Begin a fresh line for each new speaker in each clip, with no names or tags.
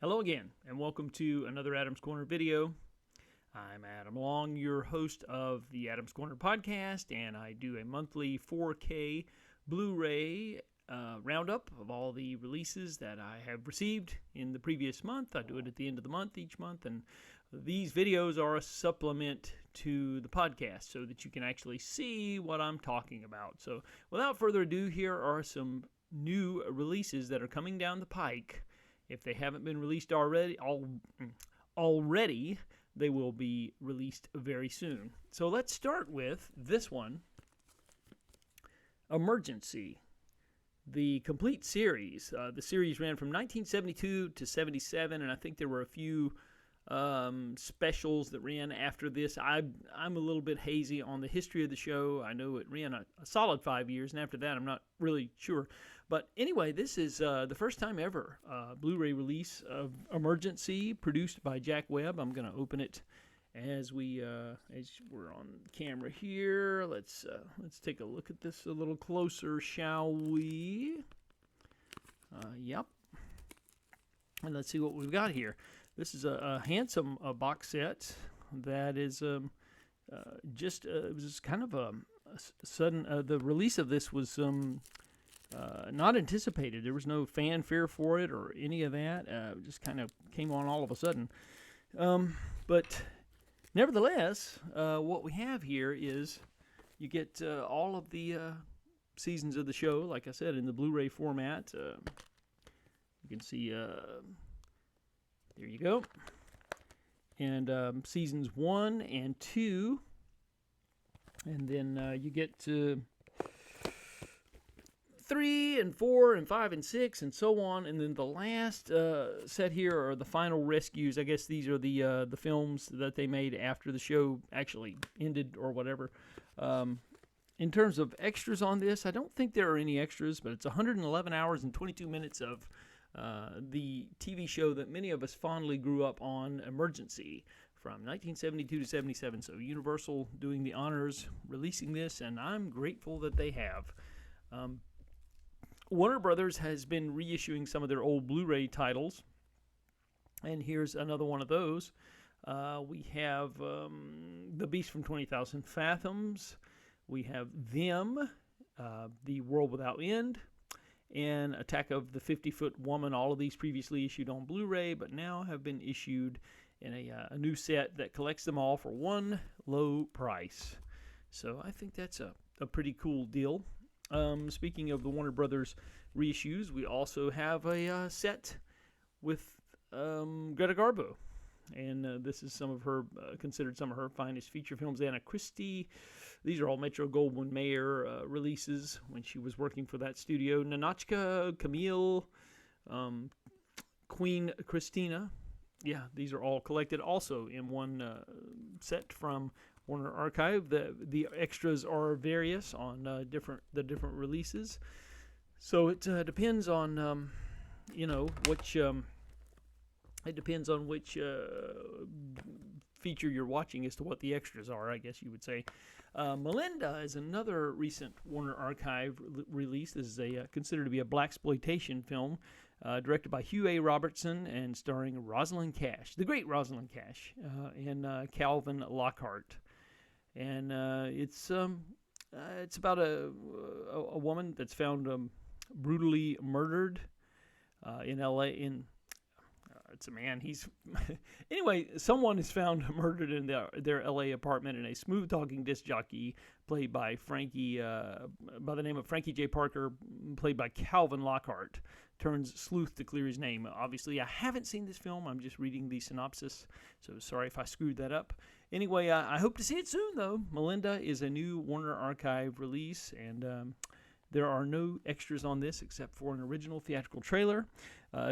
Hello again, and welcome to another Adam's Corner video. I'm Adam Long, your host of the Adam's Corner podcast, and I do a monthly 4K Blu-ray roundup of all the releases that I have received in the previous month. I do it at the end of the month each month, and these videos are a supplement to the podcast so that you can actually see what I'm talking about. So without further ado, here are some new releases that are coming down the pike. If they haven't been released already, they will be released very soon. So let's start with this one, Emergency, the complete series. The series ran from 1972 to 77, and I think there were a few specials that ran after this. I'm a little bit hazy on the history of the show. I know it ran a solid 5 years, and after that I'm not really sure. But anyway, this is the first time ever Blu-ray release of Emergency, produced by Jack Webb. I'm going to open it as we're on camera here. Let's take a look at this a little closer, shall we? Yep. And let's see what we've got here. This is a handsome box set that is it was kind of a sudden. The release of this was not anticipated. There was no fanfare for it or any of that. It just kind of came on all of a sudden. But nevertheless, what we have here is you get all of the seasons of the show, like I said, in the Blu-ray format. You can see, there you go. And seasons 1 and 2. And then you get 3 and 4 and 5 and 6 and so on, and then the last set here are the final rescues. I guess these are the films that they made after the show actually ended or whatever. In terms of extras on this, I don't think there are any extras, but it's 111 hours and 22 minutes of the TV show that many of us fondly grew up on, Emergency, from 1972 to 77. So Universal doing the honors, releasing this, and I'm grateful that they have. Warner Brothers has been reissuing some of their old Blu-ray titles, and here's another one of those. We have The Beast from 20,000 Fathoms. We have Them, The World Without End, and Attack of the 50-Foot Woman. All of these previously issued on Blu-ray, but now have been issued in a new set that collects them all for one low price. So I think that's a pretty cool deal. Speaking of the Warner Brothers reissues, we also have a set with Greta Garbo, and this is some of her considered some of her finest feature films. Anna Christie. These are all Metro-Goldwyn-Mayer releases when she was working for that studio. Ninotchka, Camille, Queen Christina. Yeah, these are all collected also in one set from Warner Archive. The extras are various on the different releases. So it depends on which feature you're watching as to what the extras are, I guess you would say. Melinda is another recent Warner Archive release. This is considered to be a blaxploitation film, directed by Hugh A. Robertson and starring Rosalind Cash, the great Rosalind Cash, and Calvin Lockhart. And it's about a woman that's found brutally murdered in L.A. It's a man. Anyway, someone is found murdered in their L.A. apartment, and a smooth-talking disc jockey played by by the name of Frankie J. Parker, played by Calvin Lockhart, turns sleuth to clear his name. Obviously, I haven't seen this film. I'm just reading the synopsis, so sorry if I screwed that up. Anyway, I hope to see it soon, though. Melinda is a new Warner Archive release, and there are no extras on this except for an original theatrical trailer.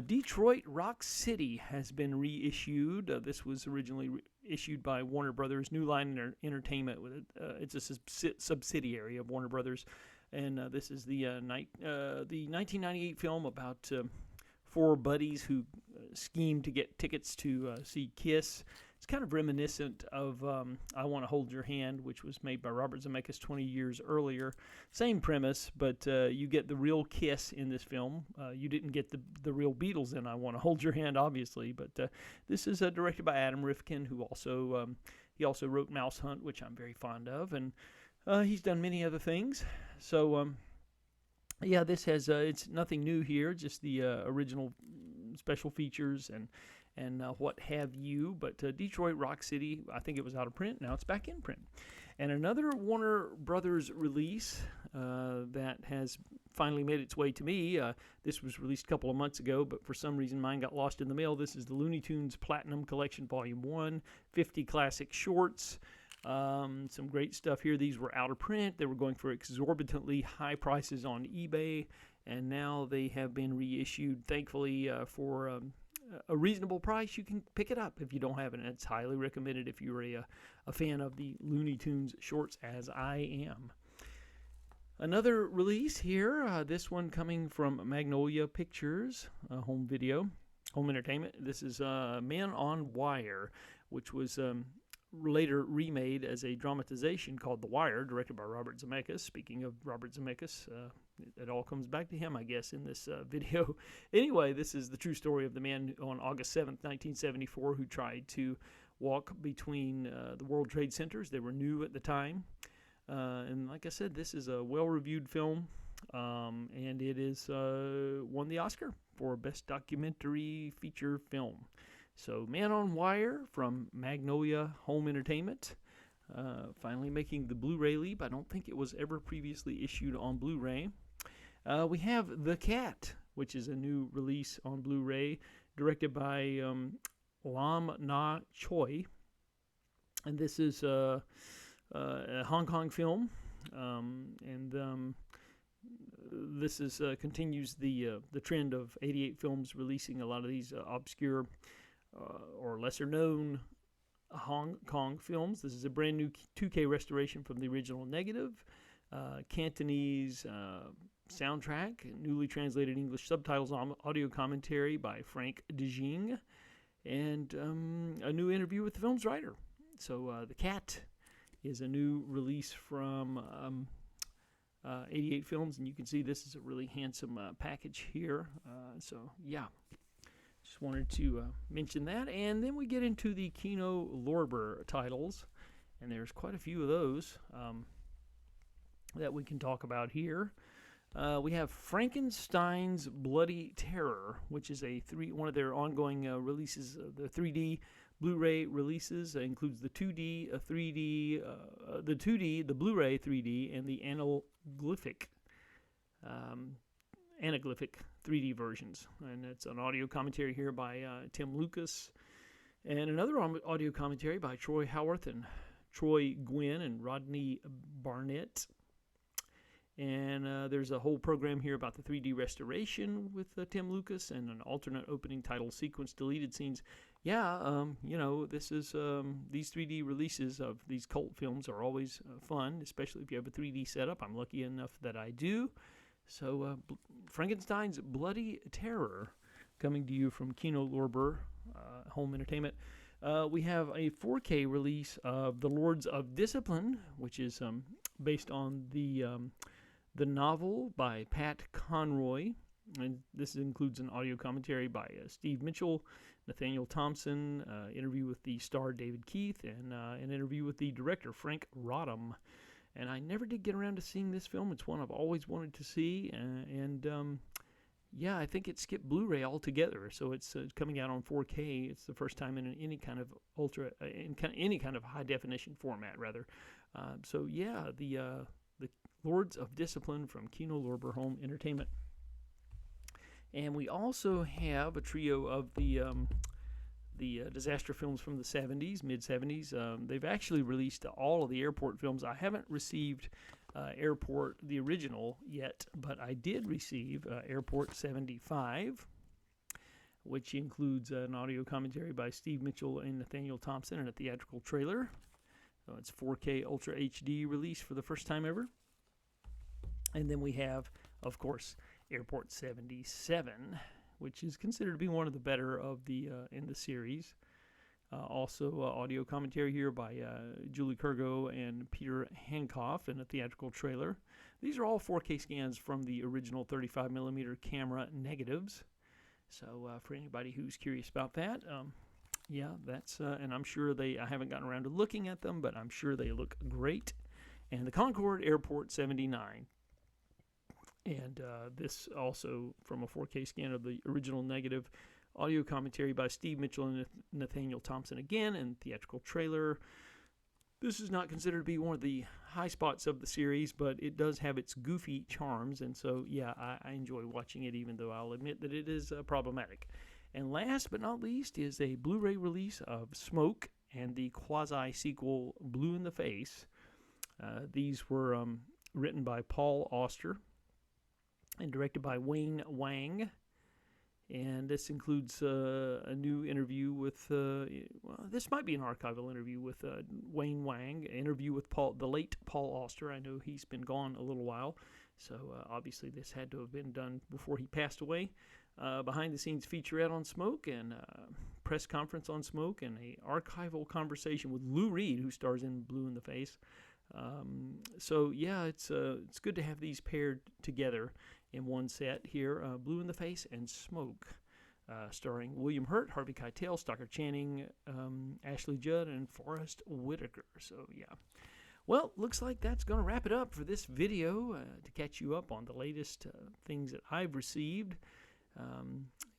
Detroit Rock City has been reissued. This was originally issued by Warner Brothers New Line Entertainment. It's a subsidiary of Warner Brothers, and this is the 1998 film about 4 buddies who scheme to get tickets to see Kiss. It's kind of reminiscent of I Want to Hold Your Hand, which was made by Robert Zemeckis 20 years earlier. Same premise, but you get the real Kiss in this film. You didn't get the real Beatles in I Want to Hold Your Hand, obviously, but this is directed by Adam Rifkin, who also he also wrote Mouse Hunt, which I'm very fond of, and he's done many other things. So yeah, this has it's nothing new here, just the original special features and what have you. But Detroit Rock City, I think it was out of print. Now it's back in print. And another Warner Brothers release that has finally made its way to me. This was released a couple of months ago, but for some reason mine got lost in the mail. This is the Looney Tunes Platinum Collection Volume 1, 50 classic shorts. Some great stuff here. These were out of print. They were going for exorbitantly high prices on eBay, and now they have been reissued, thankfully, for a reasonable price. You can pick it up if you don't have it, and it's highly recommended if you're a fan of the Looney Tunes shorts, as I am. Another release here, this one coming from Magnolia Pictures, home entertainment. This is Man on Wire, which was later remade as a dramatization called The Wire, directed by Robert Zemeckis. Speaking of Robert Zemeckis, it all comes back to him, I guess, in this video. Anyway, this is the true story of the man on August 7th, 1974, who tried to walk between the World Trade Centers. They were new at the time. And like I said, this is a well-reviewed film, and it is won the Oscar for Best Documentary Feature Film. So, Man on Wire from Magnolia Home Entertainment, finally making the Blu-ray leap. I don't think it was ever previously issued on Blu-ray. We have The Cat, which is a new release on Blu-ray, directed by Lam Na Choi. And this is a Hong Kong film, and this is continues the trend of 88 films releasing a lot of these obscure or lesser-known Hong Kong films. This is a brand new 2K restoration from the original negative, Cantonese soundtrack, newly translated English subtitles, audio commentary by Frank De Jing, and a new interview with the film's writer. So The Cat is a new release from 88 Films, and you can see this is a really handsome package here. So yeah, just wanted to mention that. And then we get into the Kino Lorber titles, and there's quite a few of those that we can talk about here. We have Frankenstein's Bloody Terror, which is one of their ongoing releases, the 3D Blu-ray releases. It includes the 2D, the 2D, the Blu-ray 3D, and the anaglyphic 3D versions. And it's an audio commentary here by Tim Lucas, and another audio commentary by Troy Howarth and Troy Gwynn and Rodney Barnett. And there's a whole program here about the 3D restoration with Tim Lucas, and an alternate opening title sequence, deleted scenes. Yeah, this is these 3D releases of these cult films are always fun, especially if you have a 3D setup. I'm lucky enough that I do. So Frankenstein's Bloody Terror, coming to you from Kino Lorber Home Entertainment. We have a 4K release of The Lords of Discipline, which is based on the novel by Pat Conroy. And this includes an audio commentary by Steve Mitchell, Nathaniel Thompson, interview with the star David Keith, and an interview with the director Frank Rodham. And I never did get around to seeing this film. It's one I've always wanted to see, and yeah, I think it skipped Blu-ray altogether. So it's coming out on 4K. It's the first time in any kind of any kind of high definition format, rather. So yeah, the Lords of Discipline from Kino Lorber Home Entertainment. And we also have a trio of the disaster films from the 70s, mid-70s. They've actually released all of the Airport films. I haven't received Airport, the original, yet, but I did receive Airport 75, which includes an audio commentary by Steve Mitchell and Nathaniel Thompson, and a theatrical trailer. So it's 4K Ultra HD release for the first time ever. And then we have, of course, Airport 77, which is considered to be one of the better of the in the series. Also, audio commentary here by Julie Kurgo and Peter Hancock, and a theatrical trailer. These are all 4K scans from the original 35mm camera negatives. So for anybody who's curious about that, yeah, that's, and I'm sure I haven't gotten around to looking at them, but I'm sure they look great. And the Concorde Airport 79. And this also from a 4K scan of the original negative. Audio commentary by Steve Mitchell and Nathaniel Thompson again, and theatrical trailer. This is not considered to be one of the high spots of the series, but it does have its goofy charms, and so, yeah, I enjoy watching it, even though I'll admit that it is problematic. And last but not least is a Blu-ray release of Smoke and the quasi-sequel Blue in the Face. These were written by Paul Auster and directed by Wayne Wang. And this includes a new interview with, well, this might be an archival interview with Wayne Wang, an interview with the late Paul Auster. I know he's been gone a little while, so obviously this had to have been done before he passed away. Behind-the-scenes featurette on Smoke, and press conference on Smoke, and a archival conversation with Lou Reed, who stars in Blue in the Face. So, yeah, it's good to have these paired together in one set here, Blue in the Face and Smoke, starring William Hurt, Harvey Keitel, Stockard Channing, Ashley Judd, and Forrest Whitaker. So, yeah. Well, looks like that's going to wrap it up for this video to catch you up on the latest things that I've received.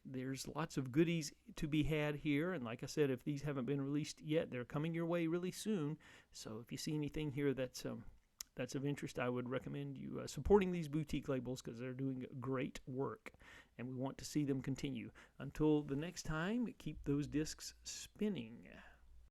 There's lots of goodies to be had here, and like I said, if these haven't been released yet, they're coming your way really soon. So if you see anything here that's of interest, I would recommend you supporting these boutique labels, because they're doing great work, and we want to see them continue. Until the next time, keep those discs spinning.